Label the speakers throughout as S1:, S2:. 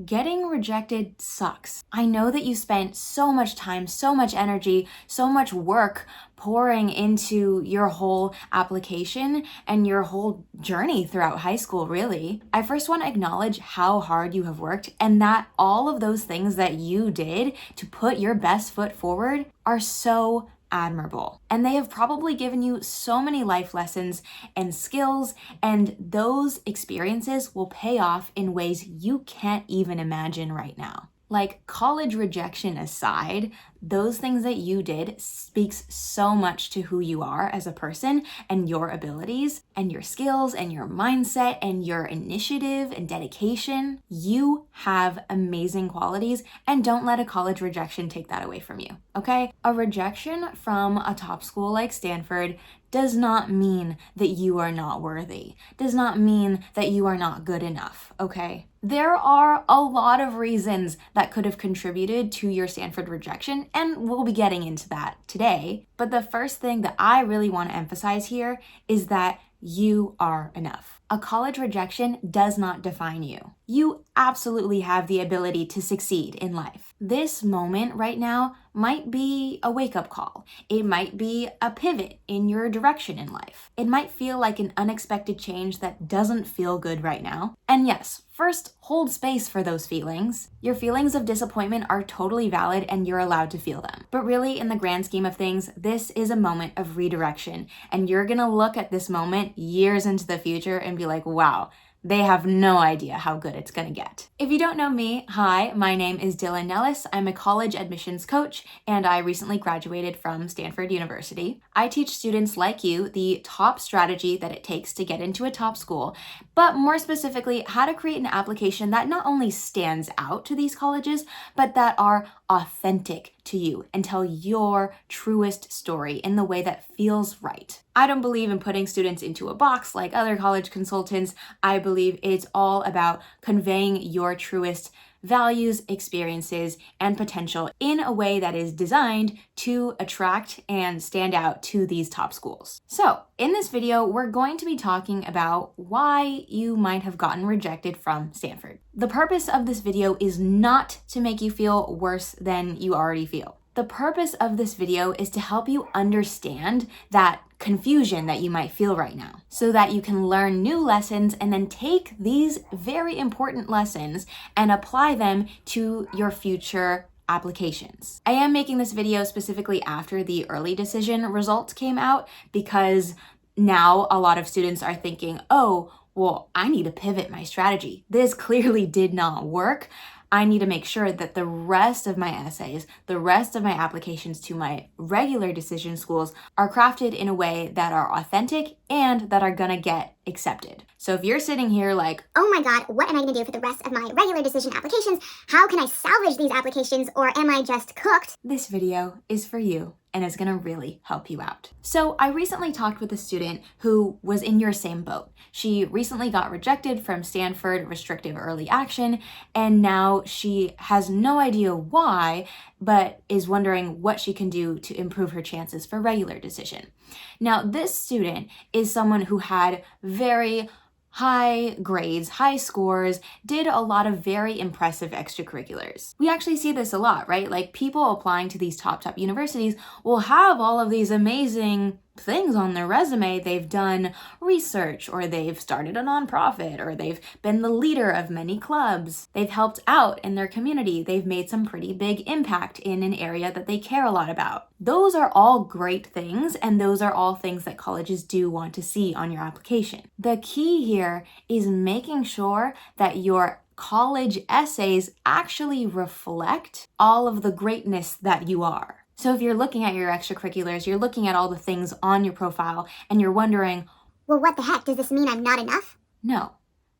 S1: Getting rejected sucks. I know that you spent so much time, so much energy, so much work pouring into your whole application and your whole journey throughout high school, really. I first want to acknowledge how hard you have worked and that all of those things that you did to put your best foot forward are so admirable. And they have probably given you so many life lessons and skills, and those experiences will pay off in ways you can't even imagine right now. Like, college rejection aside, those things that you did speaks so much to who you are as a person and your abilities and your skills and your mindset and your initiative and dedication. You have amazing qualities, and don't let a college rejection take that away from you, okay? A rejection from a top school like Stanford does not mean that you are not worthy, does not mean that you are not good enough, okay? There are a lot of reasons that could have contributed to your Stanford rejection, and we'll be getting into that today. But the first thing that I really want to emphasize here is that you are enough. A college rejection does not define you. You absolutely have the ability to succeed in life. This moment right now might be a wake-up call. It might be a pivot in your direction in life. It might feel like an unexpected change that doesn't feel good right now. And yes, first, hold space for those feelings. Your feelings of disappointment are totally valid and you're allowed to feel them. But really, in the grand scheme of things, this is a moment of redirection. And you're gonna look at this moment years into the future and be like, wow, they have no idea how good it's gonna get. If you don't know me, hi, my name is Dyllen. I'm a college admissions coach, and I recently graduated from Stanford University. I teach students like you the top strategy that it takes to get into a top school, but more specifically, how to create an application that not only stands out to these colleges, but that are authentic to you and tell your truest story in the way that feels right. I don't believe in putting students into a box like other college consultants. I believe it's all about conveying your truest values, experiences, and potential in a way that is designed to attract and stand out to these top schools. So, in this video, we're going to be talking about why you might have gotten rejected from Stanford. The purpose of this video is not to make you feel worse than you already feel. The purpose of this video is to help you understand that confusion that you might feel right now so that you can learn new lessons and then take these very important lessons and apply them to your future applications. I am making this video specifically after the early decision results came out because now a lot of students are thinking, oh, well, I need to pivot my strategy. This clearly did not work. I need to make sure that the rest of my essays, the rest of my applications to my regular decision schools are crafted in a way that are authentic and that are gonna get accepted. So if you're sitting here like,
S2: oh my God, what am I gonna do for the rest of my regular decision applications? How can I salvage these applications, or am I just cooked?
S1: This video is for you and it's gonna really help you out. So I recently talked with a student who was in your same boat. She recently got rejected from Stanford Restrictive Early Action, and now she has no idea why, but is wondering what she can do to improve her chances for regular decision. Now, this student is someone who had very high grades, high scores, did a lot of very impressive extracurriculars. We actually see this a lot, right? Like, people applying to these top universities will have all of these amazing things on their resume. They've done research, or they've started a nonprofit, or they've been the leader of many clubs. They've helped out in their community. They've made some pretty big impact in an area that they care a lot about. Those are all great things, and those are all things that colleges do want to see on your application. The key here is making sure that your college essays actually reflect all of the greatness that you are. So if you're looking at your extracurriculars, you're looking at all the things on your profile, and you're wondering,
S2: well, what the heck? Does this mean I'm not enough?
S1: No.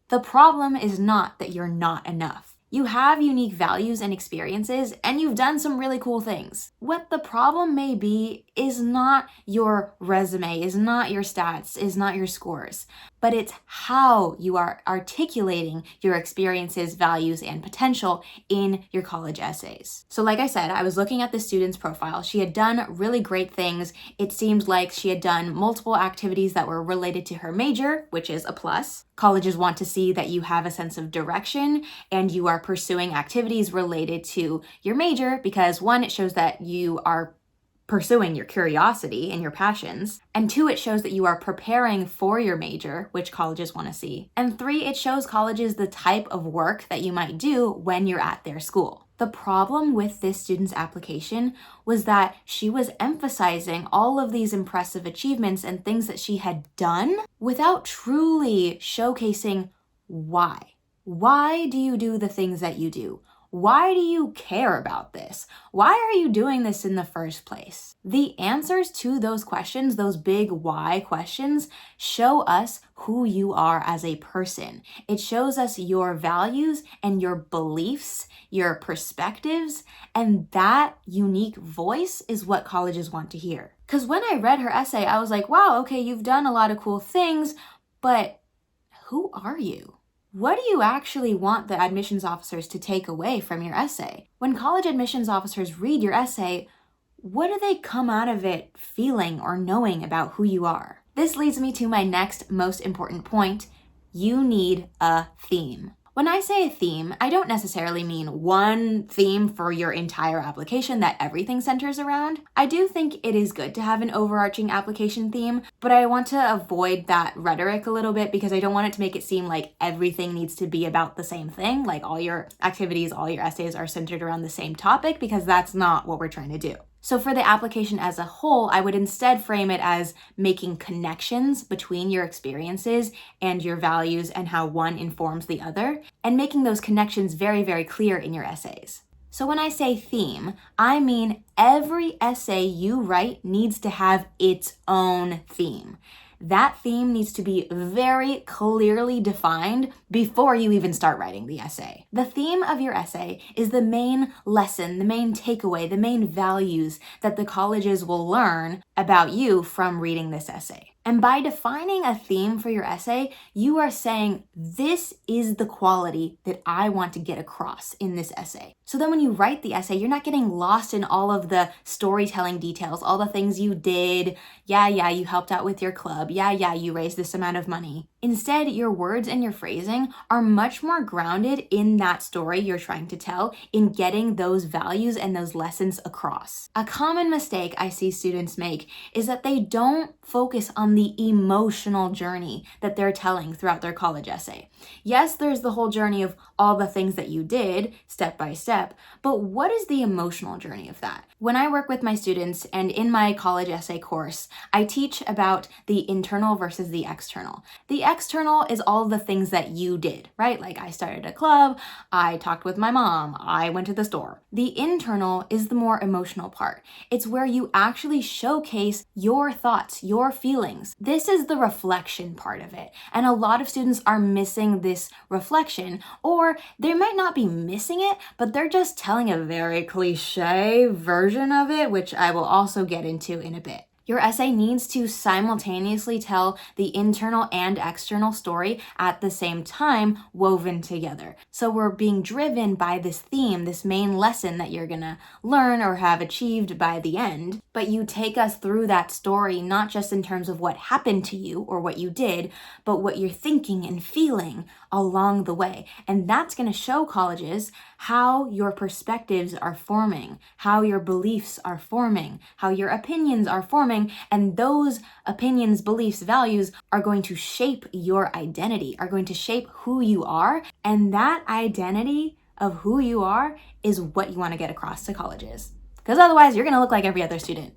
S1: The problem is not that you're not enough. You have unique values and experiences, and you've done some really cool things. What the problem may be is not your resume, is not your stats, is not your scores, but it's how you are articulating your experiences, values, and potential in your college essays. So like I said, I was looking at the student's profile. She had done really great things. It seemed like she had done multiple activities that were related to her major, which is a plus. Colleges want to see that you have a sense of direction and you are pursuing activities related to your major because one, it shows that you are pursuing your curiosity and your passions. And two, it shows that you are preparing for your major, which colleges want to see. And three, it shows colleges the type of work that you might do when you're at their school. The problem with this student's application was that she was emphasizing all of these impressive achievements and things that she had done without truly showcasing why. Why do you do the things that you do? Why do you care about this? Why are you doing this in the first place? The answers to those questions, those big why questions, show us who you are as a person. It shows us your values and your beliefs, your perspectives, and that unique voice is what colleges want to hear. Because when I read her essay, I was like, wow, okay, you've done a lot of cool things, but who are you? What do you actually want the admissions officers to take away from your essay? When college admissions officers read your essay, what do they come out of it feeling or knowing about who you are? This leads me to my next most important point. You need a theme. When I say a theme, I don't necessarily mean one theme for your entire application that everything centers around. I do think it is good to have an overarching application theme, but I want to avoid that rhetoric a little bit because I don't want it to make it seem like everything needs to be about the same thing, like all your activities, all your essays are centered around the same topic, because that's not what we're trying to do. So for the application as a whole, I would instead frame it as making connections between your experiences and your values and how one informs the other, and making those connections very, very clear in your essays. So when I say theme, I mean every essay you write needs to have its own theme. That theme needs to be very clearly defined before you even start writing the essay. The theme of your essay is the main lesson, the main takeaway, the main values that the colleges will learn about you from reading this essay. And by defining a theme for your essay, you are saying, this is the quality that I want to get across in this essay. So then when you write the essay, you're not getting lost in all of the storytelling details, all the things you did. Yeah, you helped out with your club. Yeah, you raised this amount of money. Instead, your words and your phrasing are much more grounded in that story you're trying to tell, in getting those values and those lessons across. A common mistake I see students make is that they don't focus on the emotional journey that they're telling throughout their college essay. Yes, there's the whole journey of all the things that you did step by step, but what is the emotional journey of that? When I work with my students and in my college essay course, I teach about the internal versus the external. The external is all the things that you did, right? Like I started a club, I talked with my mom, I went to the store. The internal is the more emotional part. It's where you actually showcase your thoughts, your feelings. This is the reflection part of it. And a lot of students are missing this reflection, or they might not be missing it, but they're just telling a very cliche version of it, which I will also get into in a bit. Your essay needs to simultaneously tell the internal and external story at the same time, woven together. So we're being driven by this theme, this main lesson that you're gonna learn or have achieved by the end, but you take us through that story, not just in terms of what happened to you or what you did, but what you're thinking and feeling along the way. And that's gonna show colleges how your perspectives are forming, how your beliefs are forming, how your opinions are forming, and those opinions, beliefs, values are going to shape your identity, are going to shape who you are, and that identity of who you are is what you want to get across to colleges. Because otherwise, you're going to look like every other student.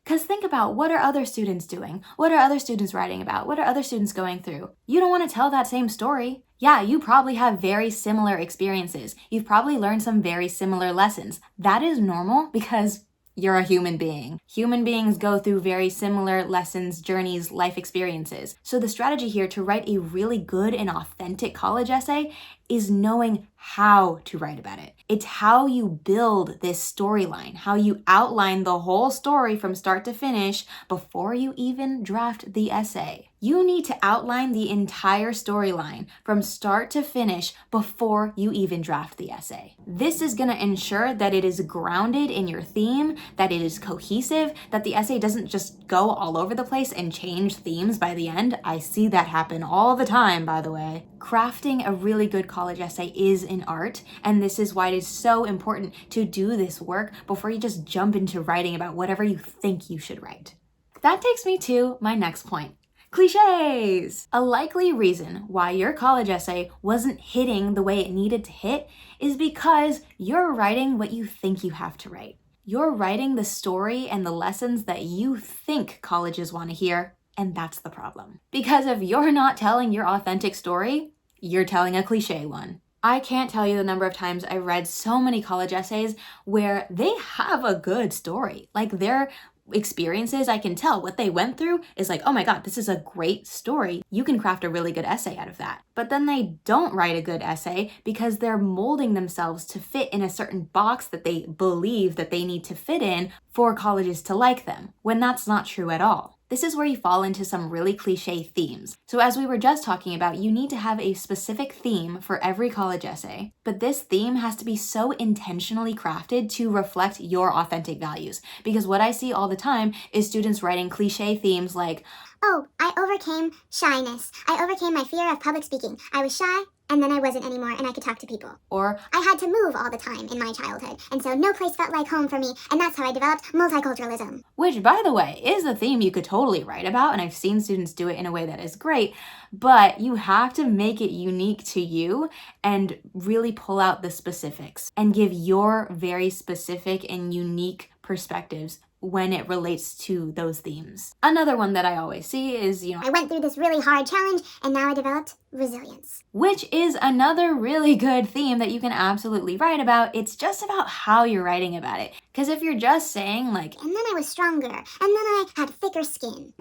S1: Because think about, what are other students doing? What are other students writing about? What are other students going through? You don't want to tell that same story. Yeah, you probably have very similar experiences. You've probably learned some very similar lessons. That is normal because you're a human being. Human beings go through very similar lessons, journeys, life experiences. So the strategy here to write a really good and authentic college essay is knowing how to write about it. It's how you build this storyline, how you outline the whole story from start to finish before you even draft the essay. You need to outline the entire storyline from start to finish before you even draft the essay. This is going to ensure that it is grounded in your theme, that it is cohesive, that the essay doesn't just go all over the place and change themes by the end. I see that happen all the time, by the way. Crafting a really good college essay is an art, and this is why it is so important to do this work before you just jump into writing about whatever you think you should write. That takes me to my next point. Cliches! A likely reason why your college essay wasn't hitting the way it needed to hit is because you're writing what you think you have to write. You're writing the story and the lessons that you think colleges want to hear, and that's the problem. Because if you're not telling your authentic story, you're telling a cliche one. I can't tell you the number of times I've read so many college essays where they have a good story. Like their experiences, I can tell what they went through is like, oh my God, this is a great story. You can craft a really good essay out of that. But then they don't write a good essay because they're molding themselves to fit in a certain box that they believe that they need to fit in for colleges to like them, when that's not true at all. This is where you fall into some really cliche themes. So as we were just talking about, you need to have a specific theme for every college essay, but this theme has to be so intentionally crafted to reflect your authentic values. Because what I see all the time is students writing cliche themes like,
S2: oh, I overcame shyness. I overcame my fear of public speaking. I was shy, and then I wasn't anymore, and I could talk to people.
S1: Or,
S2: I had to move all the time in my childhood, and so no place felt like home for me, and that's how I developed multiculturalism.
S1: which, by the way, is a theme you could totally write about, and I've seen students do it in a way that is great, but you have to make it unique to you and really pull out the specifics and give your very specific and unique perspectives when it relates to those themes. Another one that I always see is,
S2: I went through this really hard challenge, and now I developed resilience.
S1: which is another really good theme that you can absolutely write about. It's just about how you're writing about it. Because if you're just saying like,
S2: And then I was stronger, and then I had thicker skin.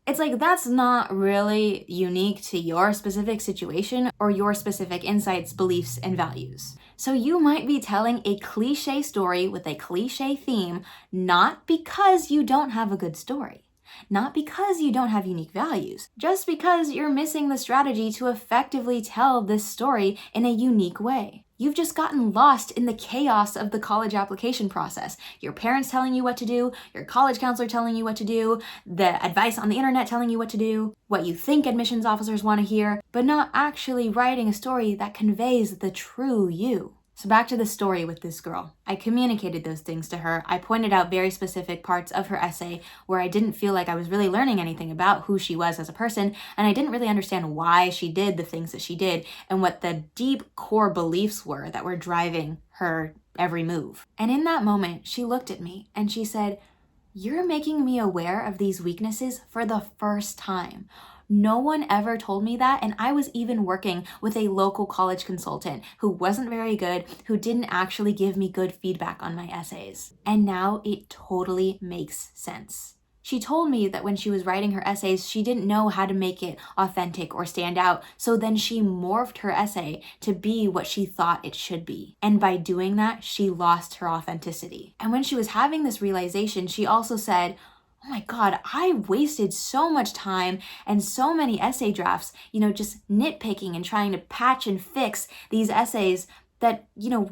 S1: it's like that's not really unique to your specific situation or your specific insights, beliefs, and values. So you might be telling a cliche story with a cliche theme, not because you don't have a good story, not because you don't have unique values, just because you're missing the strategy to effectively tell this story in a unique way. You've just gotten lost in the chaos of the college application process. Your parents telling you what to do, your college counselor telling you what to do, the advice on the internet telling you what to do, what you think admissions officers want to hear, but not actually writing a story that conveys the true you. So back to the story with this girl. I communicated those things to her. I pointed out very specific parts of her essay where I didn't feel like I was really learning anything about who she was as a person, and I didn't really understand why she did the things that she did and what the deep core beliefs were that were driving her every move. And in that moment, she looked at me and she said, "You're making me aware of these weaknesses for the first time. No one ever told me that, and I was even working with a local college consultant who wasn't very good, who didn't actually give me good feedback on my essays. And now it totally makes sense." She told me that when she was writing her essays, she didn't know how to make it authentic or stand out, so then she morphed her essay to be what she thought it should be. And by doing that, she lost her authenticity. And when she was having this realization, she also said, "Oh my God, I wasted so much time and so many essay drafts, just nitpicking and trying to patch and fix these essays that,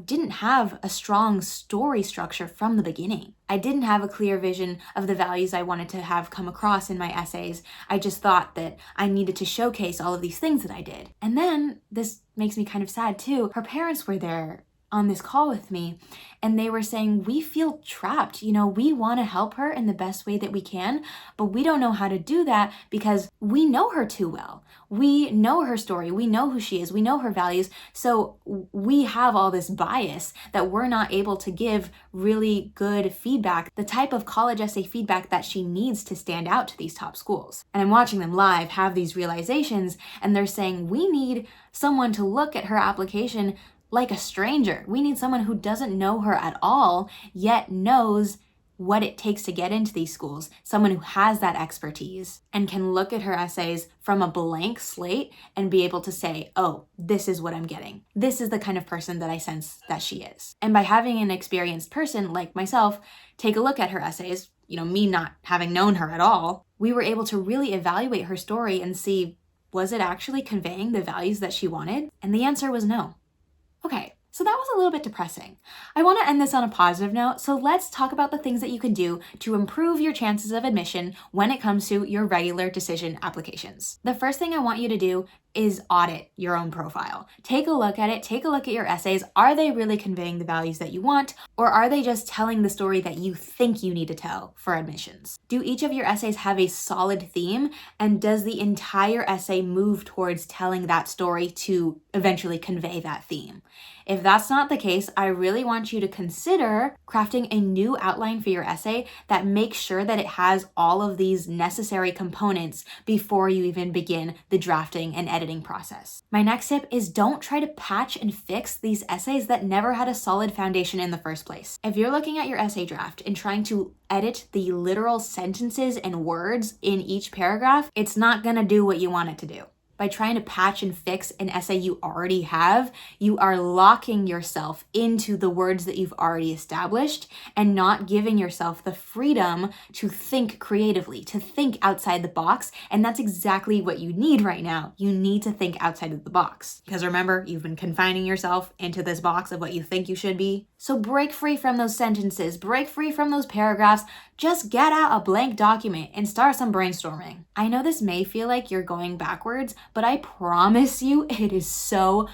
S1: didn't have a strong story structure from the beginning. I didn't have a clear vision of the values I wanted to have come across in my essays. I just thought that I needed to showcase all of these things that I did." And then this makes me kind of sad too. Her parents were there on this call with me, and they were saying, "We feel trapped. We want to help her in the best way that we can, but we don't know how to do that because we know her too well. We know her story. We know who she is. We know her values. So we have all this bias that we're not able to give really good feedback, the type of college essay feedback that she needs to stand out to these top schools." And I'm watching them live have these realizations, and they're saying, "We need someone to look at her application like a stranger. We need someone who doesn't know her at all, yet knows what it takes to get into these schools, someone who has that expertise and can look at her essays from a blank slate and be able to say, oh, this is what I'm getting. This is the kind of person that I sense that she is. And by having an experienced person like myself take a look at her essays, me not having known her at all, we were able to really evaluate her story and see, was it actually conveying the values that she wanted? And the answer was no. Okay, so that was a little bit depressing. I want to end this on a positive note, so let's talk about the things that you can do to improve your chances of admission when it comes to your regular decision applications. The first thing I want you to do is audit your own profile. Take a look at it, take a look at your essays. Are they really conveying the values that you want, or are they just telling the story that you think you need to tell for admissions? Do each of your essays have a solid theme, and does the entire essay move towards telling that story to eventually convey that theme? If that's not the case, I really want you to consider crafting a new outline for your essay that makes sure that it has all of these necessary components before you even begin the drafting and editing process. My next tip is don't try to patch and fix these essays that never had a solid foundation in the first place. If you're looking at your essay draft and trying to edit the literal sentences and words in each paragraph, it's not gonna do what you want it to do. By trying to patch and fix an essay you already have, you are locking yourself into the words that you've already established and not giving yourself the freedom to think creatively, to think outside the box. And that's exactly what you need right now. You need to think outside of the box. Because remember, you've been confining yourself into this box of what you think you should be. So break free from those sentences, break free from those paragraphs. Just get out a blank document and start some brainstorming. I know this may feel like you're going backwards, but I promise you it is so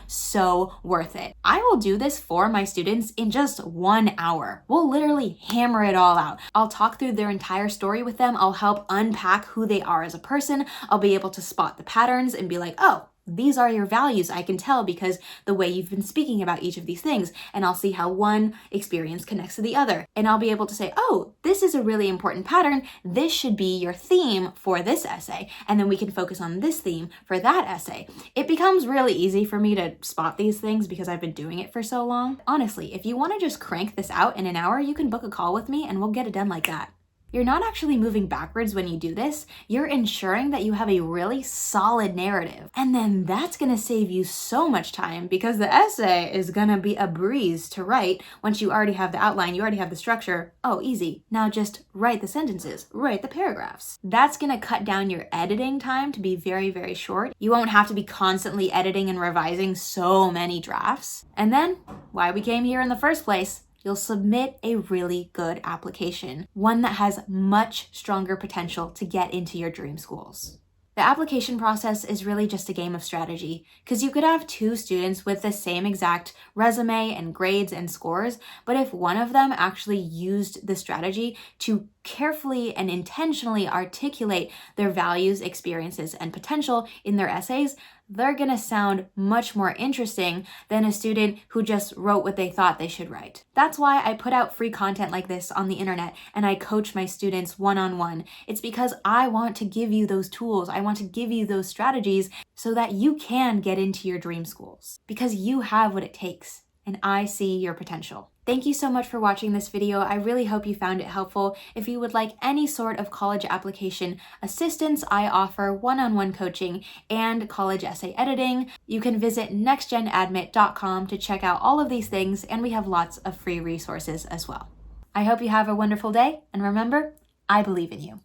S1: worth it. I will do this for my students in just 1 hour. We'll literally hammer it all out. I'll talk through their entire story with them. I'll help unpack who they are as a person. I'll be able to spot the patterns and be like, oh, these are your values. I can tell because the way you've been speaking about each of these things, and I'll see how one experience connects to the other. And I'll be able to say, oh, this is a really important pattern. This should be your theme for this essay. And then we can focus on this theme for that essay. It becomes really easy for me to spot these things because I've been doing it for so long. Honestly, if you want to just crank this out in 1 hour, you can book a call with me and we'll get it done like that. You're not actually moving backwards when you do this. You're ensuring that you have a really solid narrative. And then that's gonna save you so much time because the essay is gonna be a breeze to write once you already have the outline, you already have the structure. Oh, easy. Now just write the sentences, write the paragraphs. That's gonna cut down your editing time to be very short. You won't have to be constantly editing and revising so many drafts. And then, why we came here in the first place, you'll submit a really good application, one that has much stronger potential to get into your dream schools. The application process is really just a game of strategy because you could have 2 students with the same exact resume and grades and scores, but if one of them actually used the strategy to carefully and intentionally articulate their values, experiences, and potential in their essays, they're gonna sound much more interesting than a student who just wrote what they thought they should write. That's why I put out free content like this on the internet and I coach my students one-on-one. It's because I want to give you those tools. I want to give you those strategies so that you can get into your dream schools because you have what it takes and I see your potential. Thank you so much for watching this video. I really hope you found it helpful. If you would like any sort of college application assistance, I offer one-on-one coaching and college essay editing. You can visit nextgenadmit.com to check out all of these things, and we have lots of free resources as well. I hope you have a wonderful day, and remember, I believe in you.